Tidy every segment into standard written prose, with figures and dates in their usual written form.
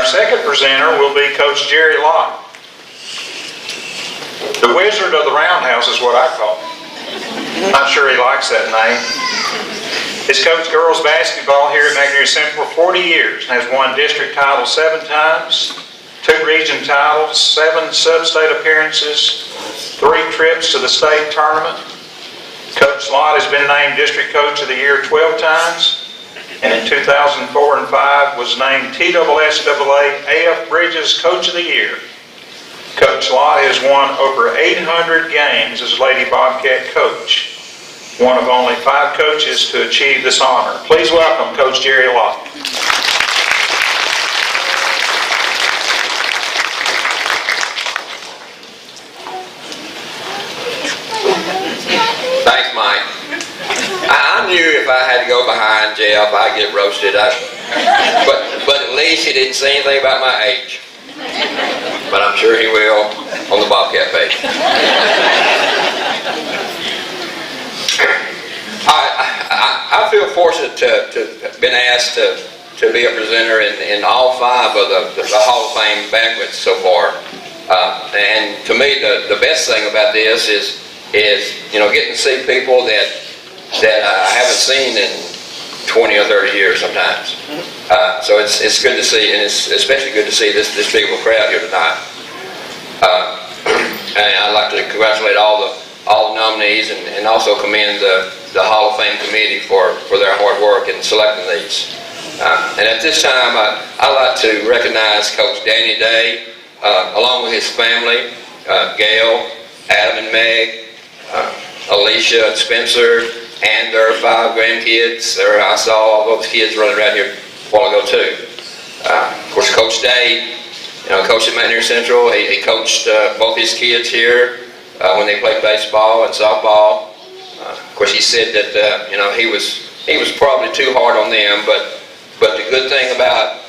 Our second presenter will be Coach Jerry Lott. The Wizard of the Roundhouse is what I call him. I'm sure he likes that name. He's coached girls basketball here at McNair Central for 40 years and has won district titles 7 times, 2 region titles, 7 sub-state appearances, 3 trips to the state tournament. Coach Lott has been named District Coach of the Year 12 times, and in 2004 and 5 was named TSSAA AF Bridges Coach of the Year. Coach Lott has won over 800 games as Lady Bobcat coach, one of only 5 coaches to achieve this honor. Please welcome Coach Jerry Lott. Thanks, Mike. I knew if I had to go behind Jeff, I'd get roasted. But at least he didn't say anything about my age. But I'm sure he will on the Bobcat page. I feel fortunate to have been asked to be a presenter in all 5 of the Hall of Fame banquets so far. And to me, the best thing about this is getting to see people that I haven't seen in 20 or 30 years sometimes. So it's good to see, and it's especially good to see this big of a crowd here tonight. And I'd like to congratulate all the nominees and also commend the Hall of Fame committee for their hard work in selecting these. And at this time, I'd like to recognize Coach Danny Day, along with his family, Gail, Adam and Meg, Alicia and Spencer, and their 5 grandkids. I saw all those kids running around here a while ago too. Of course, Coach Day, coached at McNair Central. He coached both his kids here when they played baseball and softball. Of course, he said that he was probably too hard on them, but the good thing about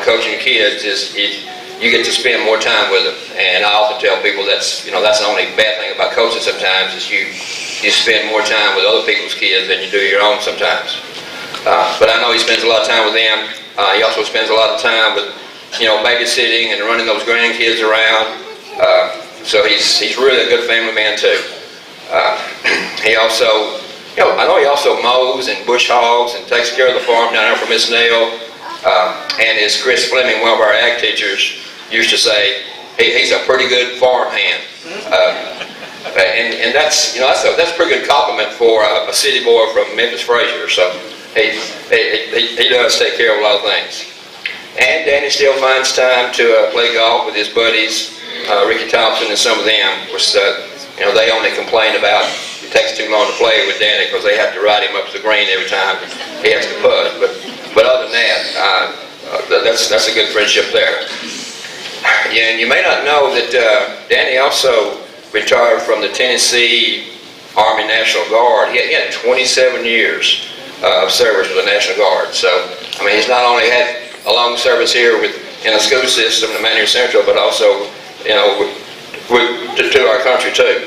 coaching kids is you get to spend more time with them. And I often tell people that's the only bad thing about coaching sometimes is you spend more time with other people's kids than you do your own sometimes. But I know he spends a lot of time with them. He also spends a lot of time with babysitting and running those grandkids around. So he's really a good family man too. He also, I know he also mows and bush hogs and takes care of the farm down there for Miss Nell. And as Chris Fleming, one of our ag teachers, used to say, he's a pretty good farm hand. And that's a pretty good compliment for a city boy from Memphis Frazier. So he does take care of a lot of things. And Danny still finds time to play golf with his buddies, Ricky Thompson and some of them. Which they only complain about it takes too long to play with Danny because they have to ride him up to the green every time he has to putt. But other than that, that's a good friendship there. Yeah, and you may not know that Danny also retired from the Tennessee Army National Guard. He had 27 years of service with the National Guard. So, he's not only had a long service here in the school system at McNair Central, but also, to our country too.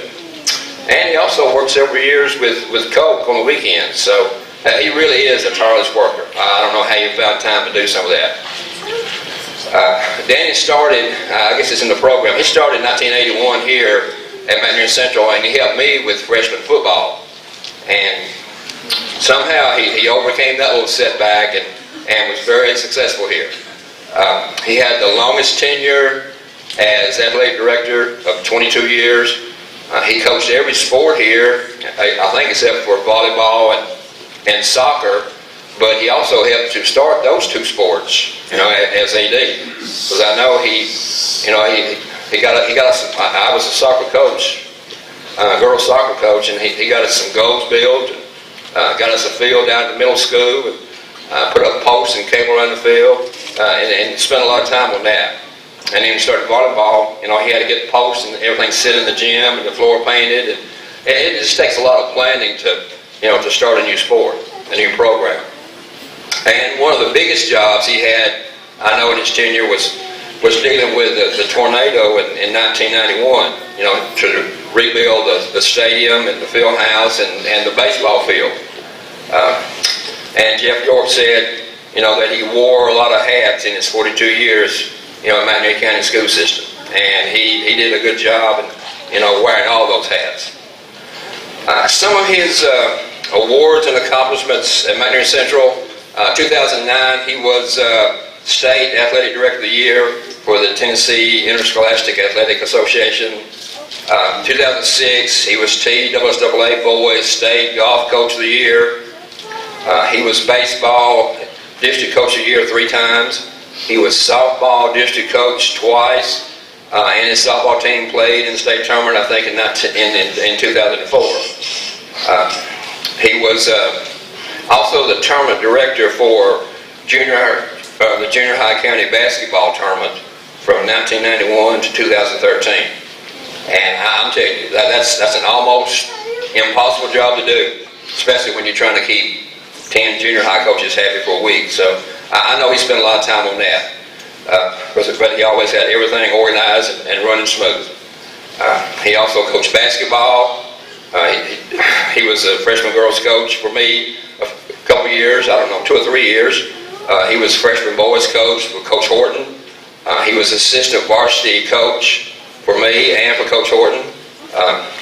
And he also worked several years with Coke on the weekends. So, he really is a tireless worker. I don't know how you found time to do some of that. Danny started, I guess it's in the program, he started in 1981 here at McNair Central, and he helped me with freshman football. And somehow he overcame that little setback and was very successful here. He had the longest tenure as athletic director of 22 years. He coached every sport here, I think except for volleyball and soccer, but he also helped to start those 2 sports, as AD. Because I know I was a soccer coach, girls soccer coach, and he got us some goals built, got us a field down at the middle school, and put up posts and cable around the field, and spent a lot of time on that. And then he started volleyball. He had to get posts and everything set in the gym and the floor painted, and it just takes a lot of planning to start a new sport, a new program. And one of the biggest jobs he had, I know in his tenure, was dealing with the tornado in 1991, to rebuild the stadium and the field house and the baseball field. And Jeff York said, that he wore a lot of hats in his 42 years, in Mountaineer County school system. And he did a good job in, wearing all those hats. Some of his awards and accomplishments at Mountaineer Central, 2009, he was State Athletic Director of the Year for the Tennessee Interscholastic Athletic Association. 2006, he was TSSAA Boys State Golf Coach of the Year. He was Baseball District Coach of the Year 3 times. He was Softball District Coach twice. And his softball team played in the state tournament, I think, in 2004. He was also the tournament director for the Junior High County Basketball Tournament from 1991 to 2013. And I'm telling you, that's an almost impossible job to do, especially when you're trying to keep 10 junior high coaches happy for a week. So I know he spent a lot of time on that. But he always had everything organized and running smooth. He also coached basketball. He was a freshman girls coach for me a couple years, 2 or 3 years. He was freshman boys coach for Coach Horton. He was assistant varsity coach for me and for Coach Horton.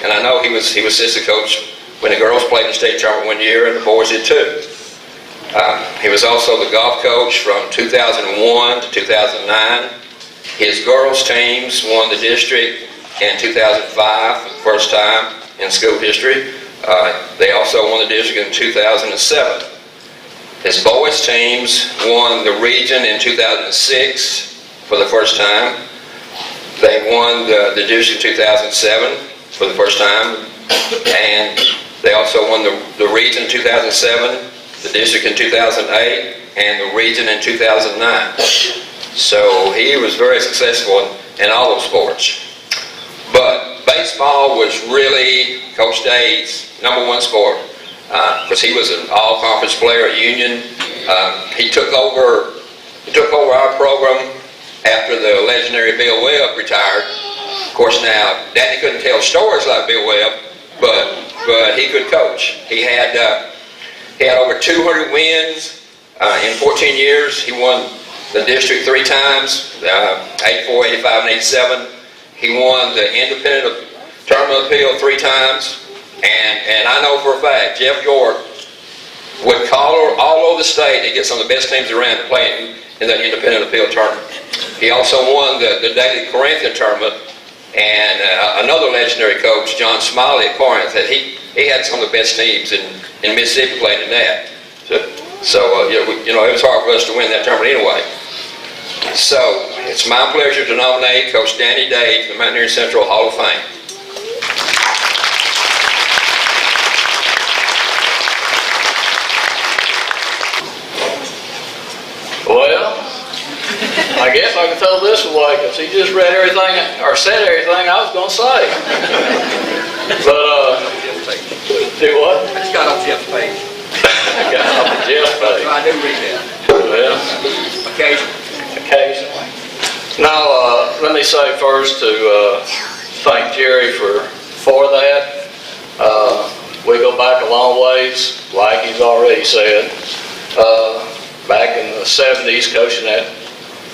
And I know he was assistant coach when the girls played the state tournament one year and the boys did too. He was also the golf coach from 2001 to 2009. His girls teams won the district in 2005 for the first time in school history. They also won the district in 2007. His boys teams won the region in 2006 for the first time. They won the district in 2007 for the first time. And they also won the region in 2007, the district in 2008, and the region in 2009. So he was very successful in all those sports. But baseball was really Coach Dade's #1 sport, because he was an all-conference player at Union. He took over our program after the legendary Bill Webb retired. Of course, now Danny couldn't tell stories like Bill Webb, but he could coach. He had over 200 wins in 14 years. He won the district 3 times, 84, 85, and 87. He won the independent tournament appeal 3 times. And I know for a fact, Jeff York would call all over the state to get some of the best teams around to play in that independent appeal tournament. He also won the Daily Corinthian tournament, and another legendary coach, John Smiley at Corinth, he had some of the best teams in Mississippi playing in that. So it was hard for us to win that tournament anyway. So it's my pleasure to nominate Coach Danny Dade to the Mountaineer Central Hall of Fame. Well, I guess I can throw this away because he just read everything or said everything I was going to say. But, do what? I just got off Jeff's page. I got off the Jeff's page. I do read that. Well, occasionally. Now, let me say first to thank Jerry for that. We go back a long ways, like he's already said. Back in the 70s, coaching that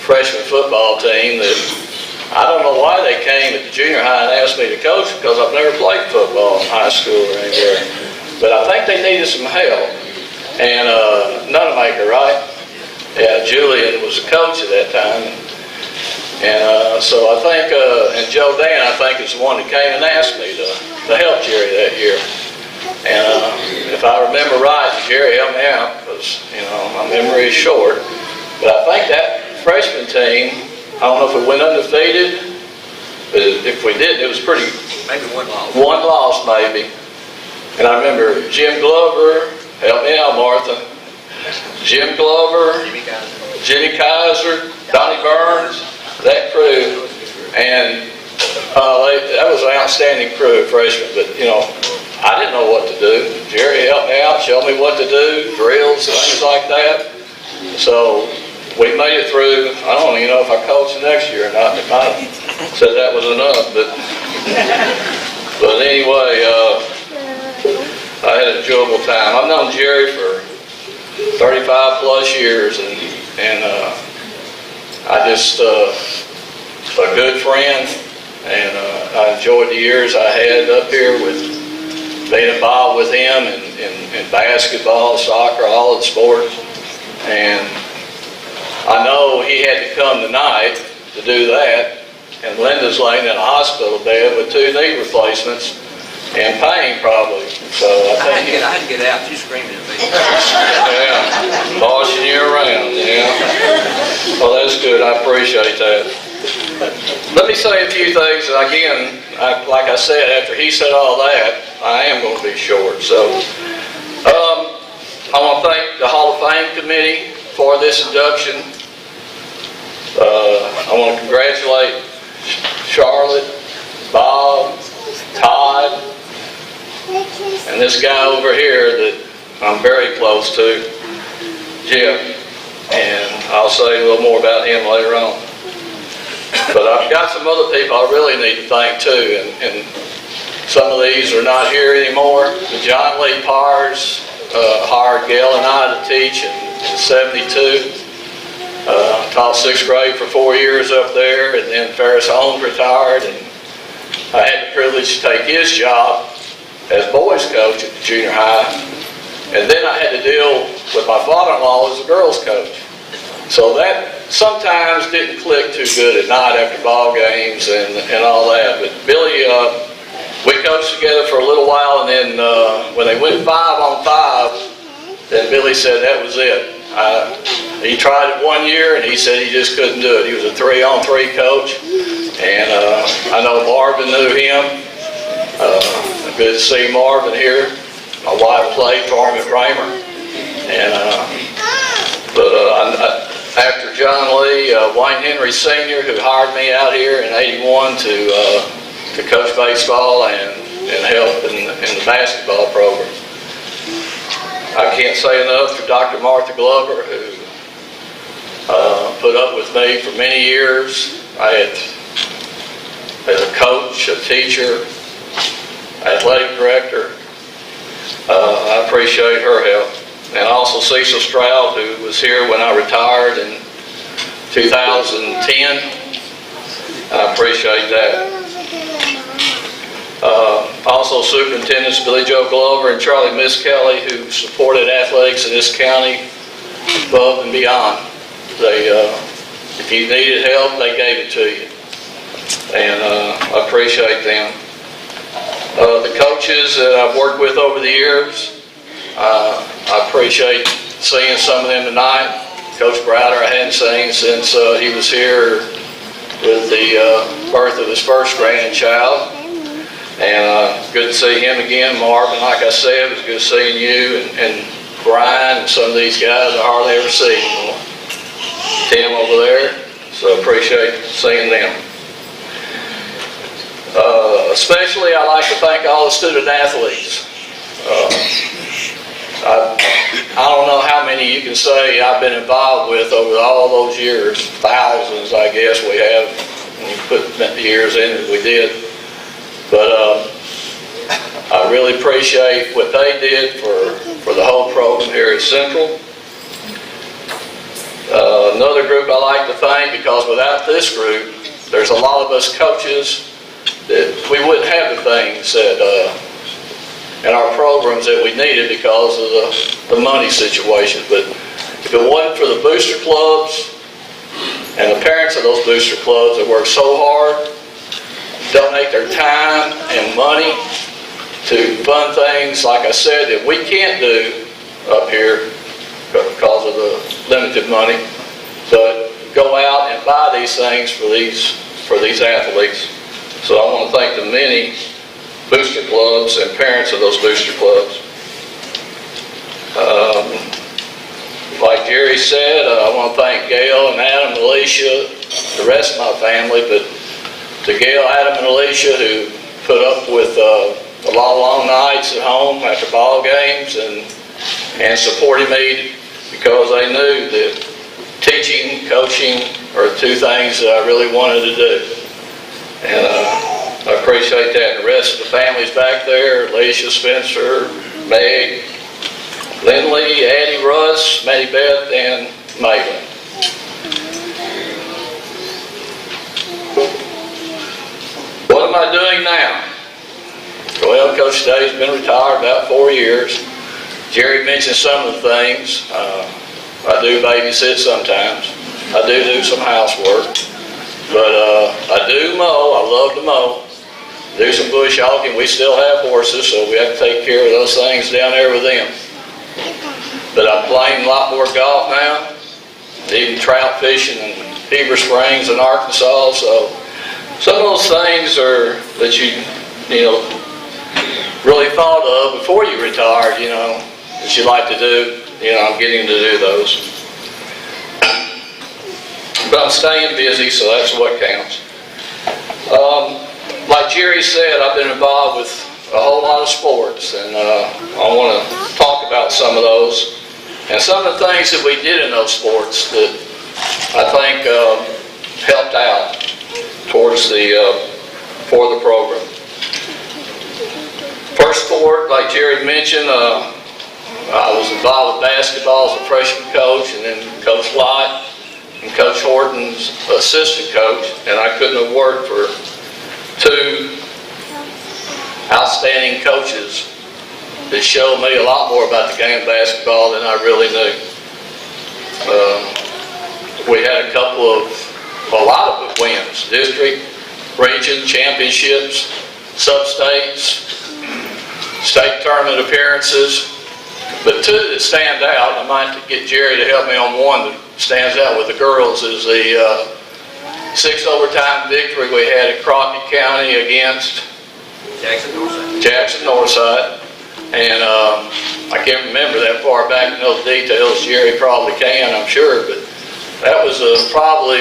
freshman football team that I don't know why they came at the junior high and asked me to coach, because I've never played football in high school or anywhere. But I think they needed some help. And Nunemaker, right? Yeah, Julian was a coach at that time. And so I think, and Joe Dan, I think, is the one that came and asked me to help Jerry that year. And if I remember right, Jerry helped me out, because, my memory is short. But I think that freshman team, I don't know if we went undefeated, but if we did, it was pretty... Maybe 1 loss. 1 loss, maybe. And I remember Jim Glover, help me out, Martha. Jim Glover, Jimmy Kaiser, Donnie Burns, that crew. And that was an outstanding crew of freshmen, but, I didn't know what to do. Jerry helped me out, showed me what to do, drills, things like that. So we made it through. I don't even know if I coached the next year or not. They might have said that was enough. But anyway, I had an enjoyable time. I've known Jerry for 35 plus years, and I just, a good friend, and I enjoyed the years I had up here with being involved with him in basketball, soccer, all of the sports. And I know he had to come tonight to do that, and Linda's laying in a hospital bed with 2 knee replacements and pain probably. So I think I had to get out. She's screaming at me. yeah, bossing you around, yeah. Well, that's good. I appreciate that. Let me say a few things. Again, like I said, after he said all that, I am going to be short. So, I want to thank the Hall of Fame committee for this induction. I want to congratulate Charlotte, Bob, Todd, and this guy over here that I'm very close to, Jim. And I'll say a little more about him later on. But I've got some other people I really need to thank too, and some of these are not here anymore. But John Lee Pars hired Gail and I to teach in '72. Taught 6th grade for 4 years up there, and then Ferris Holmes retired, and I had the privilege to take his job as boys coach at the junior high. And then I had to deal with my father-in-law as a girls coach. So that sometimes didn't click too good at night after ball games and all that. But Billy, we coached together for a little while, and then when they went 5-on-5, then Billy said that was it. He tried it 1 year, and he said he just couldn't do it. He was a 3-on-3 coach, and I know Marvin knew him. Good to see Marvin here. My wife played for him at Raymer, and after John Lee, Wayne Henry Sr., who hired me out here in '81 to coach baseball and help in the basketball program. I can't say enough for Dr. Martha Glover, who put up with me for many years. As a coach, a teacher, athletic director, I appreciate her help. And also Cecil Stroud, who was here when I retired in 2010. I appreciate that. Also Superintendents Billy Joe Glover and Charlie Miss Kelly, who supported athletics in this county above and beyond. They, if you needed help, they gave it to you. And I appreciate them. The coaches that I've worked with over the years, I appreciate seeing some of them tonight. Coach Browder I hadn't seen since he was here with the birth of his first grandchild. And good to see him again. Marvin, like I said, it was good seeing you, and Brian and some of these guys I hardly ever see anymore. Tim over there, so appreciate seeing them. Especially I like to thank all the student athletes. I don't know how many you can say I've been involved with over all those years. Thousands, I guess we have, when you put the years in as we did. But I really appreciate what they did for the whole program here at Central. Another group I like to thank, because without this group, there's a lot of us coaches that we wouldn't have the things that in our programs that we needed because of the money situation. But if it wasn't for the booster clubs and the parents of those booster clubs that work so hard, donate their time and money to fund things, like I said, that we can't do up here because of the limited money, but go out and buy these things for these athletes. So I want to thank the many booster clubs and parents of those booster clubs. Like Jerry said, I want to thank Gail and Adam and Alicia, the rest of my family, but to Gail, Adam, and Alicia, who put up with a lot of long nights at home after ball games and supported me, because they knew that teaching, coaching are two things that I really wanted to do. And I appreciate that. And the rest of the families back there, Alicia, Spencer, Meg, Lindley, Addie, Russ, Maddie Beth, and Maylin. What am I doing now? Well, Coach Day's been retired about 4 years. Jerry mentioned some of the things. I do babysit sometimes. I do some housework. But I do mow. I love to mow. Do some bush hogging. We still have horses, so we have to take care of those things down there with them. But I'm playing a lot more golf now, even trout fishing in Heber Springs in Arkansas. So some of those things are that you really thought of before you retired, that you like to do. I'm getting to do those. But I'm staying busy, so that's what counts. Like Jerry said, I've been involved with a whole lot of sports, and I want to talk about some of those. And some of the things that we did in those sports that I think helped out towards for the program. First sport, like Jerry mentioned, I was involved with basketball as a freshman coach, and then Coach Lott and Coach Horton's assistant coach, and I couldn't have worked for two outstanding coaches that showed me a lot more about the game of basketball than I really knew. We had a lot of wins, district, region, championships, sub-states, state tournament appearances, but two that stand out, I might get Jerry to help me on one that stands out with the girls, is the 6 overtime victory we had at Crockett County against Jackson Northside. And I can't remember that far back in those details. Jerry probably can, I'm sure, but that was probably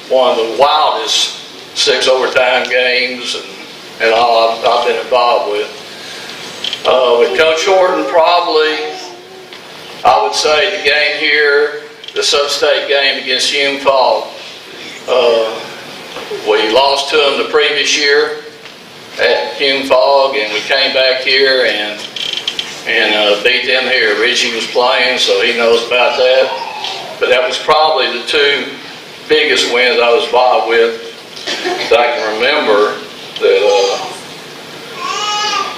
one of the wildest 6 overtime games and all I've been involved with. With Coach Horton, probably, I would say the game here, the sub-state game against Hume Fogg. We lost to them the previous year at Hume Fogg, and we came back here and beat them here. Richie was playing, so he knows about that. But that was probably the two biggest wins I was involved with that I can remember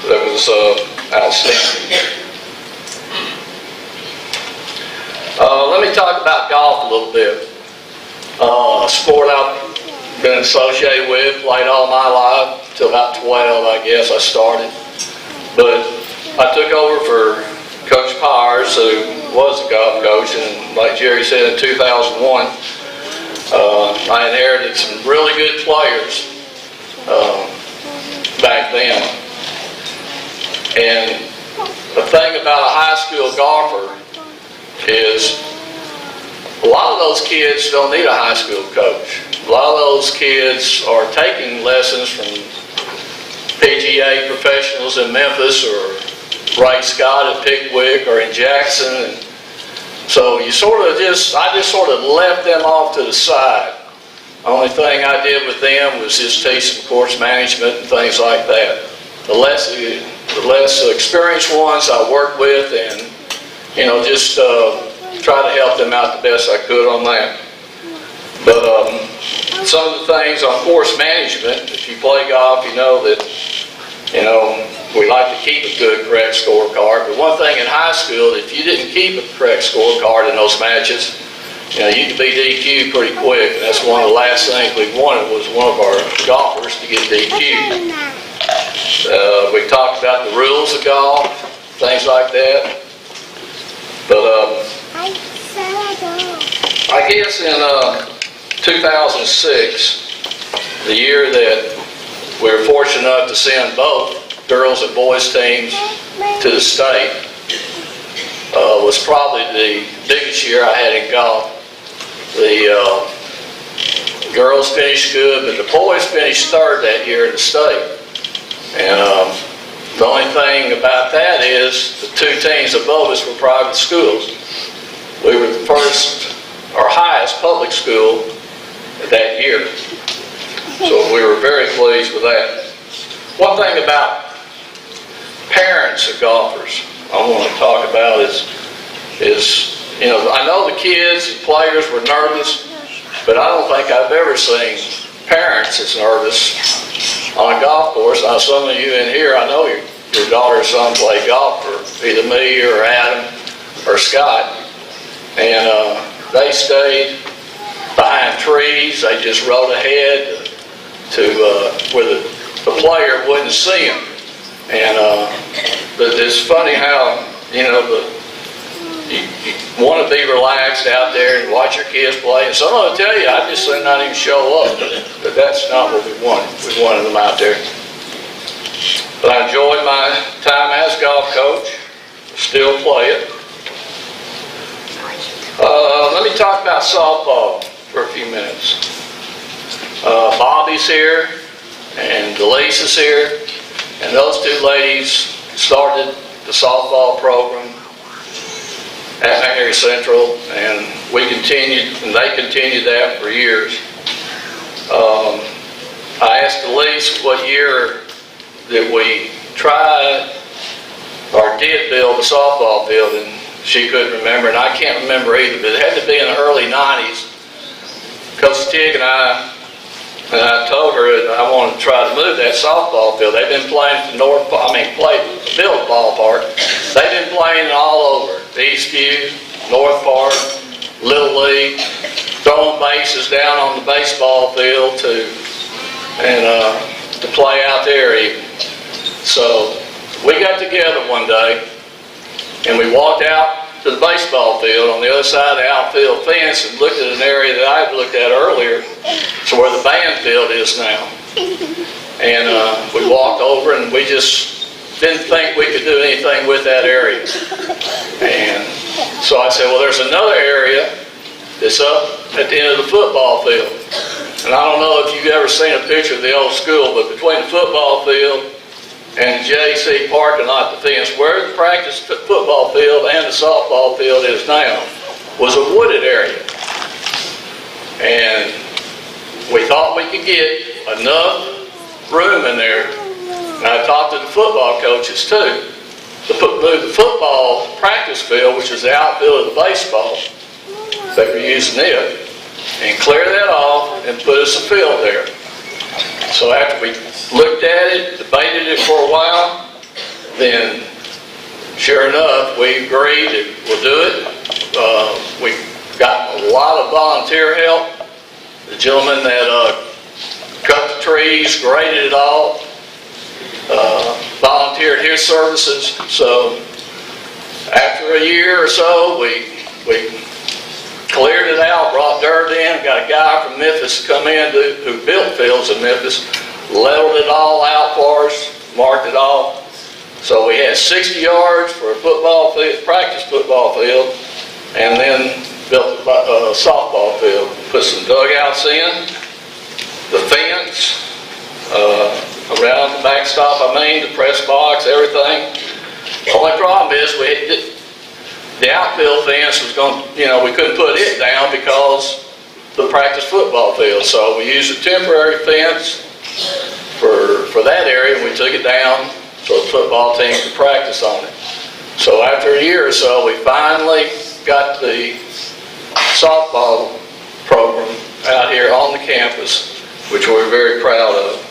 that was outstanding. Let me talk about golf a little bit. A sport I've been associated with, played all my life, till about 12, I guess I started. But I took over for Coach Powers, who was a golf coach, and like Jerry said, in 2001, I inherited some really good players back then. And the thing about a high school golfer is a lot of those kids don't need a high school coach. A lot of those kids are taking lessons from PGA professionals in Memphis or Ray Scott at Pickwick or in Jackson. And so I just sort of left them off to the side. The only thing I did with them was just teach some course management and things like that. The less experienced ones I worked with, and just try to help them out the best I could on that. But some of the things on course management, if you play golf, you know that we like to keep a good, correct scorecard. But one thing in high school, if you didn't keep a correct scorecard in those matches, you could be DQ'd pretty quick. And that's one of the last things we wanted, was one of our golfers to get DQ'd. We talked about the rules of golf, things like that. But I guess in 2006, the year that we were fortunate enough to send both girls and boys teams to the state, was probably the biggest year I had in golf. The girls finished good, but the boys finished third that year in the state. And the only thing about that is the two teams above us were private schools. We were the first or highest public school that year. So we were very pleased with that. One thing about parents of golfers I want to talk about is is, you know, I know the kids and players were nervous, but I don't think I've ever seen parents as nervous on a golf course. Now, some of you in here, I know your daughter or son play golf, or either me or Adam or Scott, and they stayed behind trees. They just rode ahead to where the player wouldn't see them. And but it's funny how, you know, you want to be relaxed out there and watch your kids play. And someone will tell you, I just said not even show up. But that's not what we wanted. We wanted them out there. But I enjoyed my time as golf coach. Still play it. Let me talk about softball for a few minutes. Bobby's here and Delise is here. And those two ladies started the softball program at McNairy Central, and we continued, and they continued that for years. I asked Delise what year that we tried or did build a softball field, and she couldn't remember, and I can't remember either, but it had to be in the early 90s. Coach Tig and I told her that I wanted to try to move that softball field. They've been playing at the Field Ballpark. They've been playing all over. Eastview, North Park, Little League, throwing bases down on the baseball field to play out there even. So we got together one day and we walked out to the baseball field on the other side of the outfield fence and looked at an area that I had looked at earlier, so where the band field is now. And we walked over and we just didn't think we could do anything with that area. And so I said, well, there's another area that's up at the end of the football field. And I don't know if you've ever seen a picture of the old school, but between the football field and the JC parking lot, the fence, where the practice football field and the softball field is now, was a wooded area. And we thought we could get enough room in there. And I talked to the football coaches too, to move the football practice field, which is the outfield of the baseball, they were using it, and clear that off and put us a field there. So after we looked at it, debated it for a while, then sure enough, we agreed that we'll do it. We got a lot of volunteer help. The gentleman that cut the trees, graded it all, volunteered his services. So after a year or so, we cleared it out, brought dirt in, got a guy from Memphis to come in who built fields in Memphis, leveled it all out for us, marked it off. So we had 60 yards for a football field, practice football field, and then built a softball field. Put some dugouts in, the fence, around the backstop, the press box, everything. The only problem is the outfield fence was we couldn't put it down because the practice football field. So we used a temporary fence for that area, and we took it down so the football team could practice on it. So after a year or so, we finally got the softball program out here on the campus, which we're very proud of.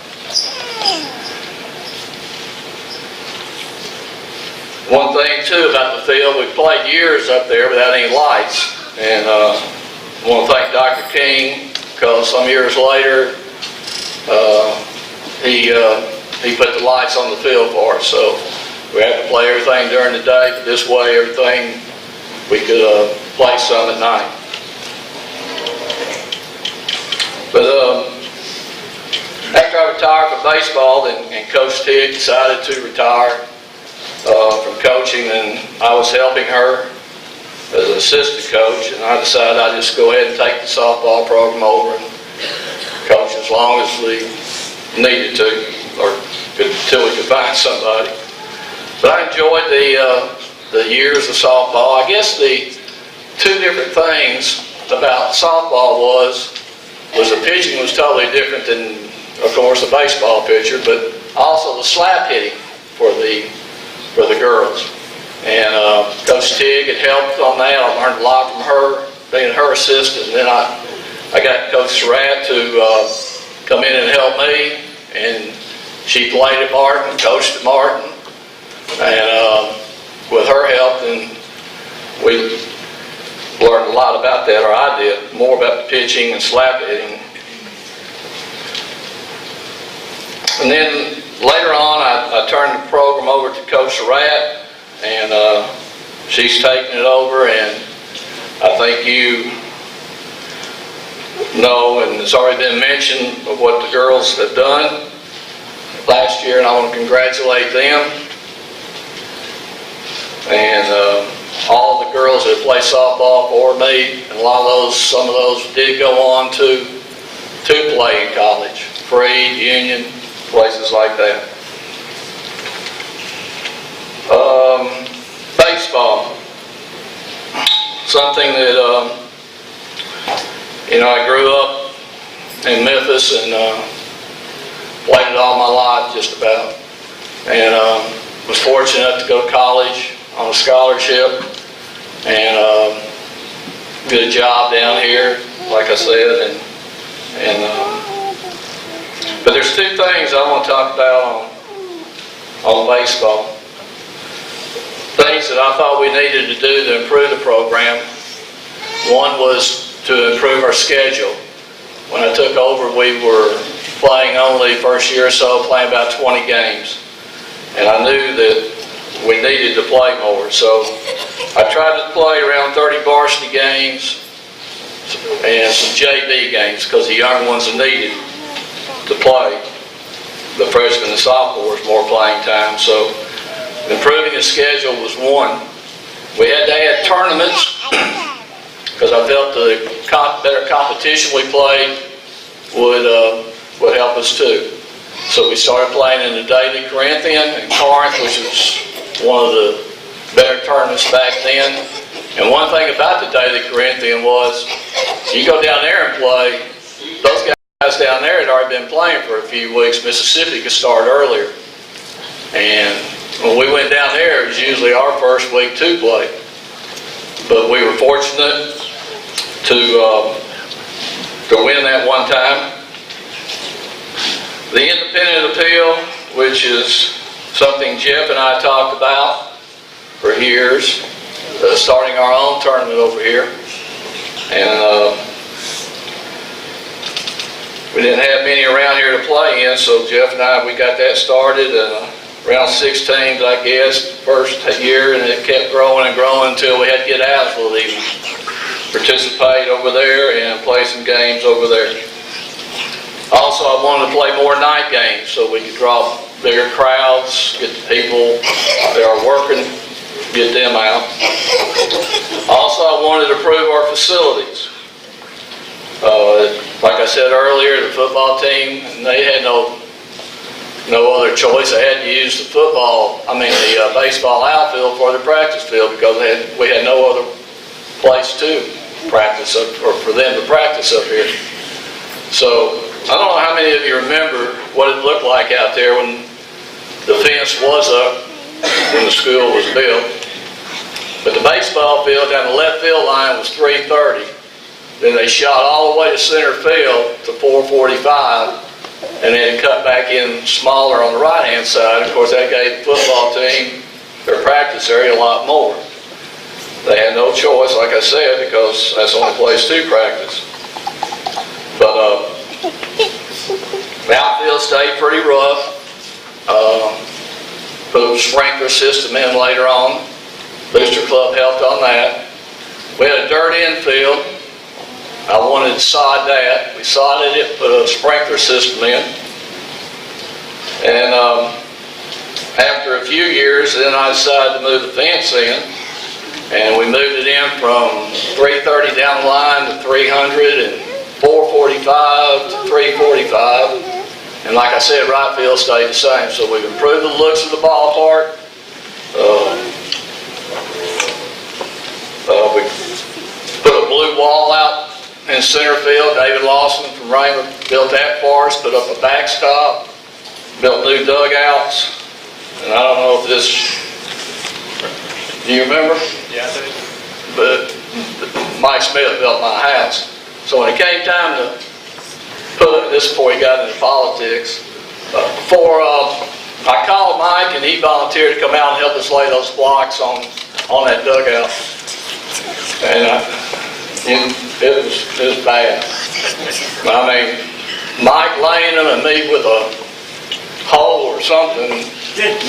One thing too about the field, we played years up there without any lights, and I want to thank Dr. King, because some years later he put the lights on the field for us. So we had to play everything during the day, but this way everything we could play some at night. But after I retired from baseball, and Coach Tig decided to retire from coaching, and I was helping her as an assistant coach, and I decided I'd just go ahead and take the softball program over and coach as long as we needed to, or until we could find somebody. But I enjoyed the years of softball. I guess the two different things about softball was the pitching was totally different than, of course, a baseball pitcher, but also the slap hitting for the girls. And Coach Tig had helped on that. I learned a lot from her, being her assistant. And then I got Coach Surratt to come in and help me. And she played at Martin, coached at Martin. And with her help, then we learned a lot about that, or I did, more about the pitching and slap hitting. And then later on, I turned the program over to Coach Surratt, and she's taken it over, and I think you know, and it's already been mentioned, of what the girls have done last year, and I want to congratulate them. And all the girls that play softball for me, and some of those did go on to play in college, Freed, Union, places like that. Baseball, something that I grew up in Memphis and played it all my life just about, and was fortunate enough to go to college on a scholarship and get a job down here, like I said, but there's two things I want to talk about on baseball. Things that I thought we needed to do to improve the program. One was to improve our schedule. When I took over, we were playing only, first year or so, playing about 20 games. And I knew that we needed to play more. So I tried to play around 30 varsity games and some JV games, because the young ones are needed to play. The freshmen and sophomores more playing time. So improving the schedule was one. We had to add tournaments because I felt the better competition we played would help us too. So we started playing in the Daily Corinthian in Corinth, which was one of the better tournaments back then. And one thing about the Daily Corinthian was, you go down there and play, those guys down there had already been playing for a few weeks. Mississippi could start earlier. And when we went down there, it was usually our first week to play. But we were fortunate to win that one time. The independent appeal, which is something Jeff and I talked about for years, starting our own tournament over here. And we didn't have many around here to play in, so Jeff and I, we got that started. Around 6 teams, I guess, first year, and it kept growing and growing until we had to get Asheville to even participate over there and play some games over there. Also, I wanted to play more night games so we could draw bigger crowds, get the people that are working, get them out. Also, I wanted to improve our facilities. Like I said earlier, the football team, they had no other choice. They had to use the baseball outfield for their practice field, because we had no other place to practice or for them to practice up here. So I don't know how many of you remember what it looked like out there when the fence was up, when the school was built. But the baseball field down the left field line was 330. Then they shot all the way to center field to 445. And then cut back in smaller on the right-hand side. Of course, that gave the football team their practice area a lot more. They had no choice, like I said, because that's the only place to practice. But the outfield stayed pretty rough. Put a sprinkler system in later on. Booster Club helped on that. We had a dirt infield. I wanted to sod that. We sodded it, put a sprinkler system in. And after a few years, then I decided to move the fence in. And we moved it in from 330 down the line to 300 and 445 to 345. And like I said, right field stayed the same. So we've improved the looks of the ballpark. We put a blue wall out in center field. David Lawson from Raymer built that for us, put up a backstop, built new dugouts. And I don't know if this Do you remember? Yeah, I do. But Mike Smith built my house. So when it came time to put this, before he got into politics, I called Mike and he volunteered to come out and help us lay those blocks on that dugout. And it was bad. I mean, Mike laying them and me with a hole or something,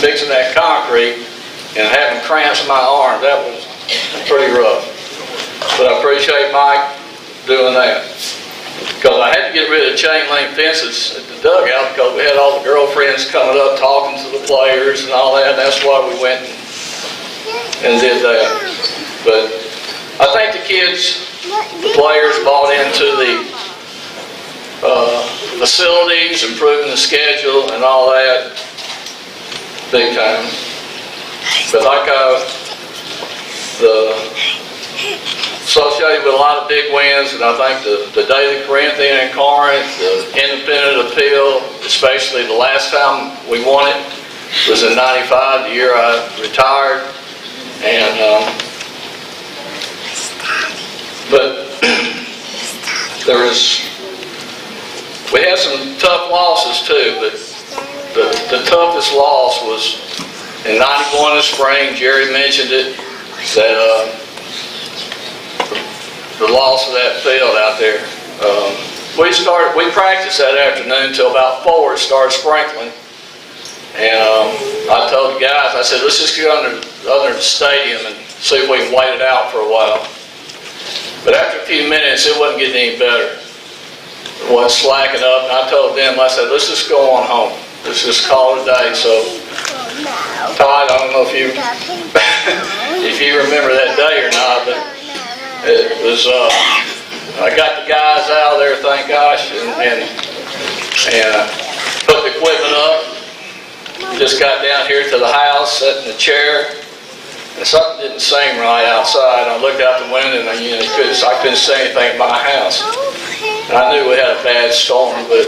mixing that concrete and having cramps in my arm, that was pretty rough. But I appreciate Mike doing that. Because I had to get rid of chain link fences at the dugout because we had all the girlfriends coming up talking to the players and all that. And that's why we went and did that. But I think the kids, the players bought into the facilities, improving the schedule and all that big time. But like associated with a lot of big wins, and I think the Daily Corinthian and Corinth, the Independent Appeal, especially the last time we won it was in '95, the year I retired. And but we had some tough losses too, but the toughest loss was in '91 in the spring. Jerry mentioned it, that the loss of that field out there. We practiced that afternoon until about 4. It started sprinkling, and I told the guys, I said, let's just go under the stadium and see if we can wait it out for a while. But after a few minutes, it wasn't getting any better. It wasn't slacking up, and I told them, I said, let's just go on home. Let's just call it a day. So, Todd, I don't know if you if you remember that day or not, but it was, I got the guys out there, thank gosh, and put the equipment up. Just got down here to the house, sat in the chair, and something didn't seem right outside. I looked out the window and I couldn't see anything by my house. And I knew we had a bad storm, but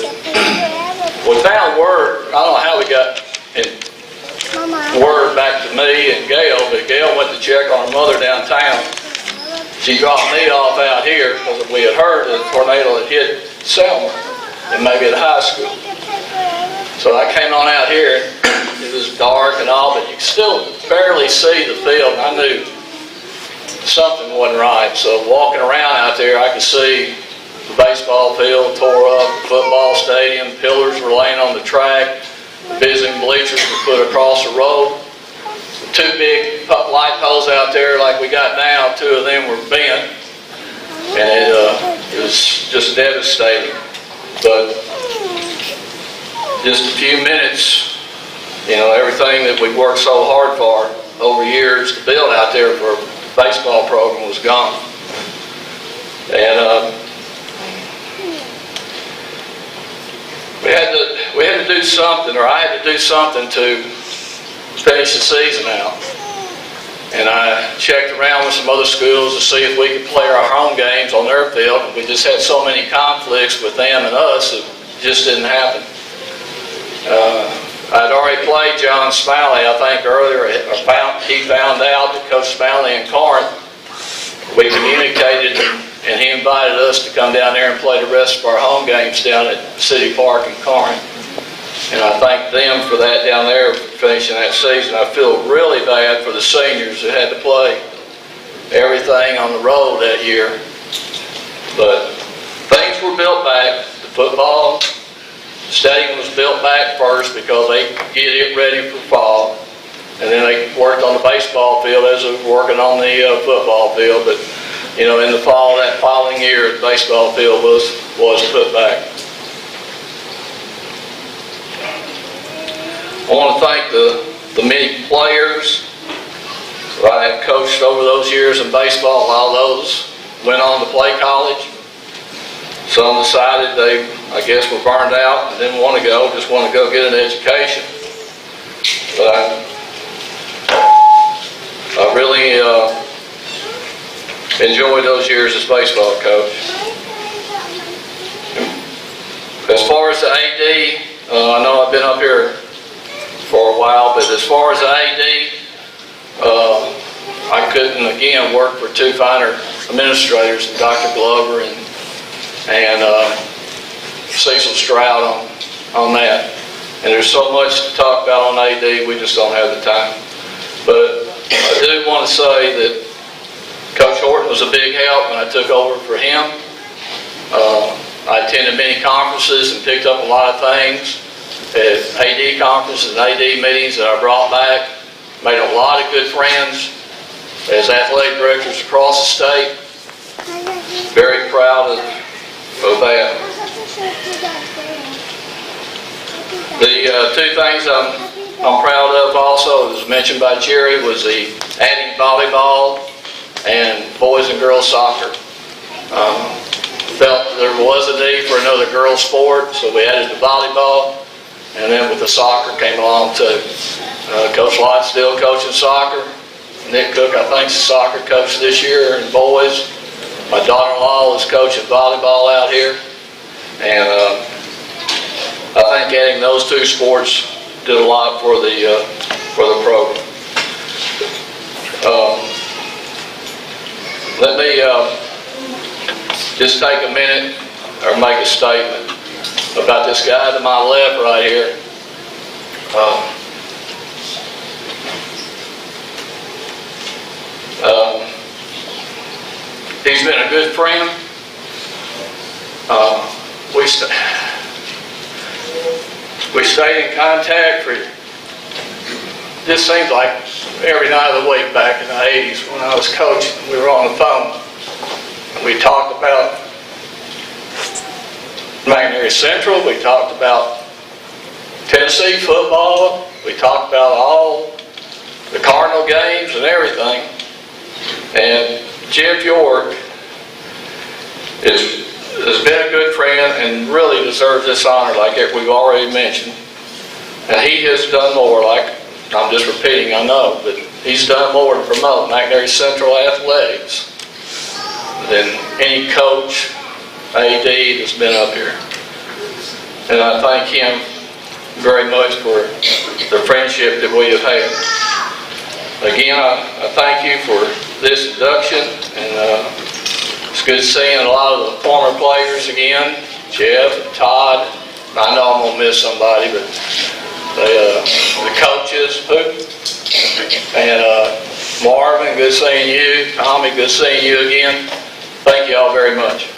we found word. I don't know how we got word back to me and Gail, but Gail went to check on her mother downtown. She dropped me off out here because we had heard that a tornado had hit Selma and maybe at high school. So I came on out here. It was dark and all, but you could still barely see the field. And I knew something wasn't right. So walking around out there, I could see the baseball field tore up, the football stadium, pillars were laying on the track, the visiting bleachers were put across the road. The 2 big light poles out there like we got now, 2 of them were bent, and it was just devastating. But just a few minutes, everything that we worked so hard for over years to build out there for a baseball program was gone. And we had to do something, or I had to do something to finish the season out. And I checked around with some other schools to see if we could play our home games on their field. We just had so many conflicts with them and us, it just didn't happen. I'd already played John Smalley, I think earlier. He found out that Coach Smalley in Corinth, we communicated, and he invited us to come down there and play the rest of our home games down at City Park in Corinth. And I thank them for that down there, finishing that season. I feel really bad for the seniors who had to play everything on the road that year. But things were built back. The football stadium was built back first because they could get it ready for fall. And then they worked on the baseball field as they were working on the football field. But, in the fall, that following year, the baseball field was put back. I want to thank the many players that I have coached over those years in baseball. A lot of those went on to play college. Some decided they, I guess, were burned out and didn't want to go, just want to go get an education. But I really enjoyed those years as baseball coach. As far as the AD, I know I've been up here for a while, but as far as the AD, I couldn't, again, work for two finer administrators, Dr. Glover and Cecil Stroud on that. And there's so much to talk about on AD, we just don't have the time. But I do want to say that Coach Horton was a big help when I took over for him. I attended many conferences and picked up a lot of things at AD conferences and AD meetings that I brought back. Made a lot of good friends as athletic directors across the state. Very proud of that. The two things I'm proud of also, as mentioned by Jerry, was the adding volleyball and boys and girls soccer. Felt there was a need for another girls sport, so we added the volleyball, and then with the soccer came along too. Coach Lott's still coaching soccer. Nick Cook, I think, is the soccer coach this year in boys. My daughter-in-law is coaching volleyball out here, and I think adding those two sports did a lot for the program. Let me just take a minute or make a statement about this guy to my left right here. He's been a good friend. We stayed in contact for, just seems like every night of the week back in the 80s when I was coaching. We were on the phone. We talked about McNairy Central. We talked about Tennessee football. We talked about all the Cardinal games and everything. And Jeff York has been a good friend and really deserves this honor, like we've already mentioned. And he has done more, like I'm just repeating, I know, but he's done more to promote McNairy Central athletics than any coach, AD that's been up here. And I thank him very much for the friendship that we have had. Again, I thank you for this induction, and it's good seeing a lot of the former players again, Jeff and Todd. I know I'm going to miss somebody, but the coaches, and Marvin, good seeing you. Tommy, good seeing you again. Thank you all very much.